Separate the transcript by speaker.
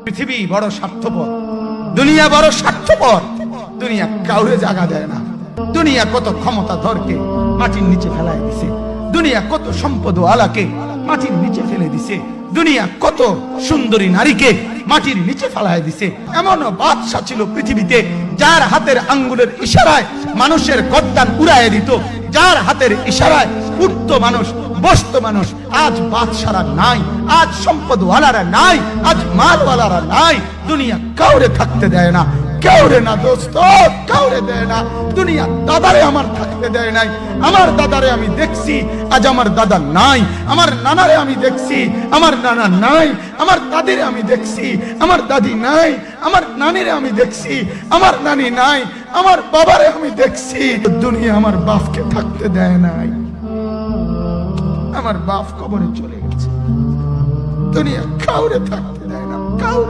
Speaker 1: পৃথিবী বড় স্বার্থপর, দুনিয়া বড় স্বার্থপর। দুনিয়া কাউরে জায়গা দেয় না। দুনিয়া কত ক্ষমতাধরকে মাটির নিচে ফেলায় দিছে, দুনিয়া কত সম্পদ আলাকে মাটির নিচে ফেলে দিছে, দুনিয়া কত সুন্দরী নারীকে মাটির নিচে ফেলায় দিছে। এমন বাদশা ছিল পৃথিবীতে যার হাতের আঙ্গুলের ইশারায় মানুষের গর্দান উড়াইয়া দিত, যার হাতের ইশারায় উঠতো মানুষ, বসতো মানুষ। আজ বাদশারা নাই, আজ সম্পদওয়ালারা নাই, আজ মালওয়ালারা নাই। দুনিয়া কাউরে থাকতে দেয় না, কাউরে না দোস্ত, কাউরে দেয় না। দুনিয়া দাদারে আমার থাকতে দেয় নাই। আমার দাদারে আমি দেখছি, আজ আমার দাদা নাই। আমার নানারে আমি দেখছি, আমার নানা নাই। আমার দাদিরে আমি দেখছি, আমার দাদি নাই। আমার নানিরে আমি দেখছি, আমার নানি নাই। আমার বাবারে আমি দেখছি। দুনিয়া আমার বাপকে থাকতে দেয় নাই। আমার বাপ কবরে চলে গেছে। দুনিয়া কাউরে থাকতে দেয় না, কাউরে।